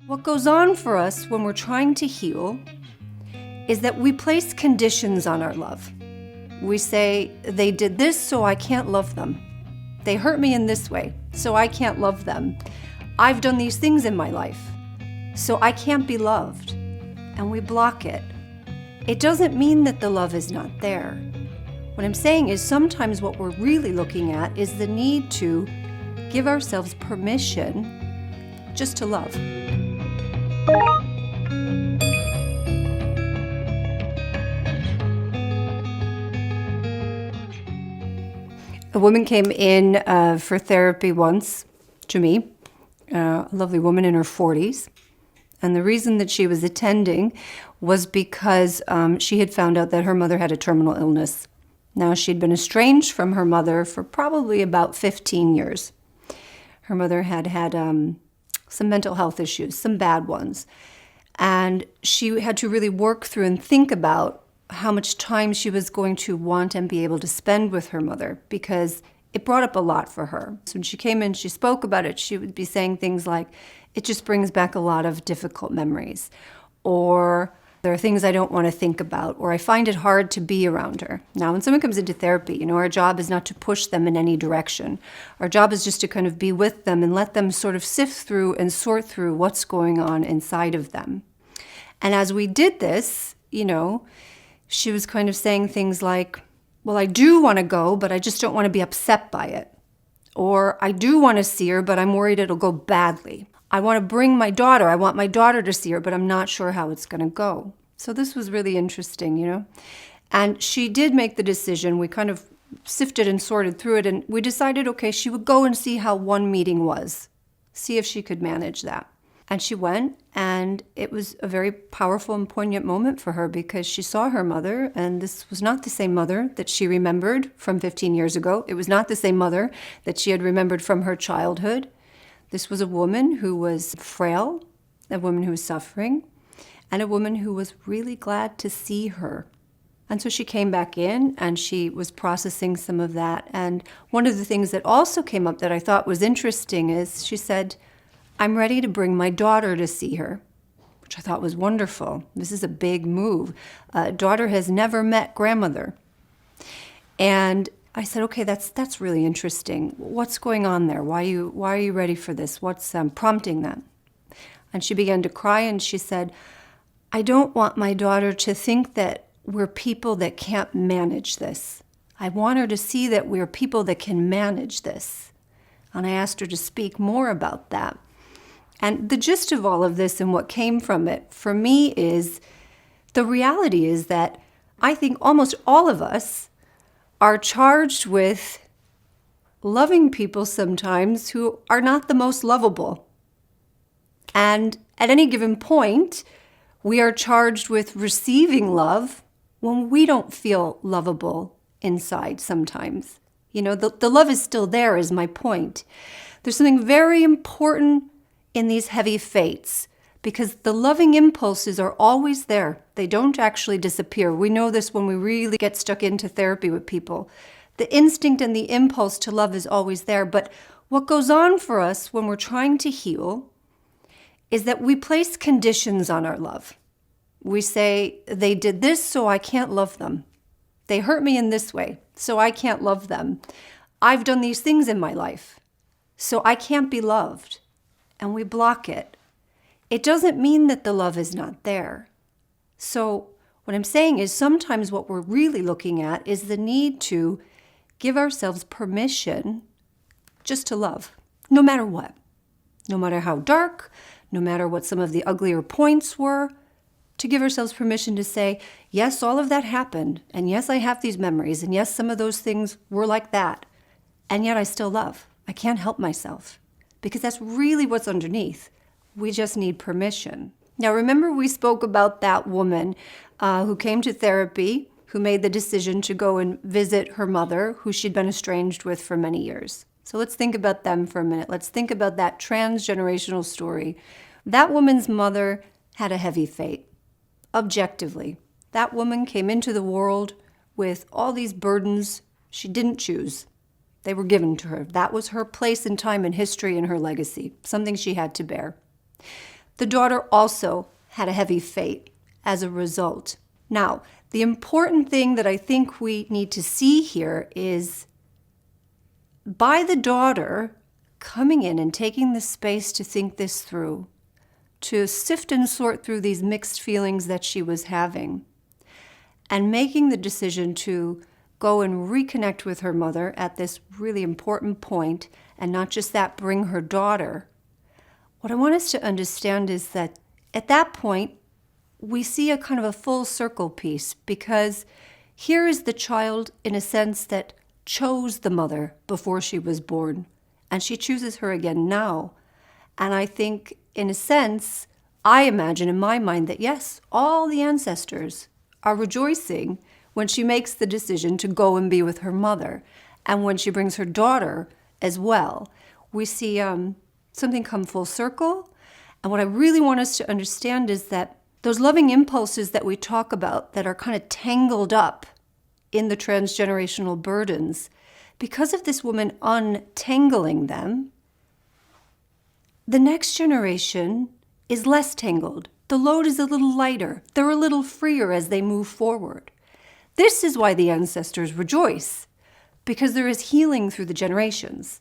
What goes on for us when we're trying to heal is that we place conditions on our love. We say, they did this, so I can't love them. They hurt me in this way, so I can't love them. I've done these things in my life, so I can't be loved. And we block it. It doesn't mean that the love is not there. What I'm saying is sometimes what we're really looking at is the need to give ourselves permission just to love. A woman came in for therapy once to me, a lovely woman in her 40s. And the reason that she was attending was because she had found out that her mother had a terminal illness. Now, she'd been estranged from her mother for probably about 15 years. Her mother had had some mental health issues, some bad ones. And she had to really work through and think about how much time she was going to want and be able to spend with her mother, because it brought up a lot for her. So when she came in, she spoke about it. She would be saying things like, it just brings back a lot of difficult memories, or there are things I don't want to think about, or I find it hard to be around her. Now, when someone comes into therapy, our job is not to push them in any direction. Our job is just to kind of be with them and let them sort of sift through and sort through what's going on inside of them. And as we did this, she was kind of saying things like, well, I do want to go, but I just don't want to be upset by it. Or I do want to see her, but I'm worried it'll go badly. I want to bring my daughter. I want my daughter to see her, but I'm not sure how it's going to go. So this was really interesting, And she did make the decision. We kind of sifted and sorted through it, and we decided, okay, she would go and see how one meeting was, see if she could manage that. And she went, and it was a very powerful and poignant moment for her because she saw her mother, and this was not the same mother that she remembered from 15 years ago. It was not the same mother that she had remembered from her childhood. This was a woman who was frail, a woman who was suffering, and a woman who was really glad to see her. And so she came back in and she was processing some of that. And one of the things that also came up that I thought was interesting is she said, I'm ready to bring my daughter to see her, which I thought was wonderful. This is a big move. Daughter has never met grandmother. And I said, okay, that's really interesting. What's going on there? Why are you ready for this? What's prompting that? And she began to cry and she said, I don't want my daughter to think that we're people that can't manage this. I want her to see that we're people that can manage this. And I asked her to speak more about that. And the gist of all of this and what came from it for me is the reality is that I think almost all of us are charged with loving people sometimes who are not the most lovable. And at any given point, we are charged with receiving love when we don't feel lovable inside sometimes. The love is still there is my point. There's something very important in these heavy fates because the loving impulses are always there. They don't actually disappear. We know this when we really get stuck into therapy with people. The instinct and the impulse to love is always there. But what goes on for us when we're trying to heal is that we place conditions on our love. We say, they did this, so I can't love them. They hurt me in this way, so I can't love them. I've done these things in my life, so I can't be loved. And we block it. It doesn't mean that the love is not there. So what I'm saying is sometimes what we're really looking at is the need to give ourselves permission just to love, no matter what. No matter how dark, no matter what some of the uglier points were, to give ourselves permission to say, yes, all of that happened, and yes, I have these memories, and yes, some of those things were like that, and yet I still love. I can't help myself, because that's really what's underneath. We just need permission. Now, remember we spoke about that woman who came to therapy, who made the decision to go and visit her mother, who she'd been estranged with for many years. So let's think about them for a minute. Let's think about that transgenerational story. That woman's mother had a heavy fate. Objectively, that woman came into the world with all these burdens she didn't choose. They were given to her. That was her place in time in history and her legacy, something she had to bear. The daughter also had a heavy fate as a result. Now, the important thing that I think we need to see here is by the daughter coming in and taking the space to think this through, to sift and sort through these mixed feelings that she was having, and making the decision to go and reconnect with her mother at this really important point, and not just that, bring her daughter. What I want us to understand is that at that point, we see a kind of a full circle piece, because here is the child, in a sense, that chose the mother before she was born, and she chooses her again now. And I think, in a sense, I imagine in my mind that yes, all the ancestors are rejoicing when she makes the decision to go and be with her mother, and when she brings her daughter as well. We see something come full circle. And what I really want us to understand is that those loving impulses that we talk about that are kind of tangled up in the transgenerational burdens, because of this woman untangling them, the next generation is less tangled. The load is a little lighter. They're a little freer as they move forward. This is why the ancestors rejoice, because there is healing through the generations.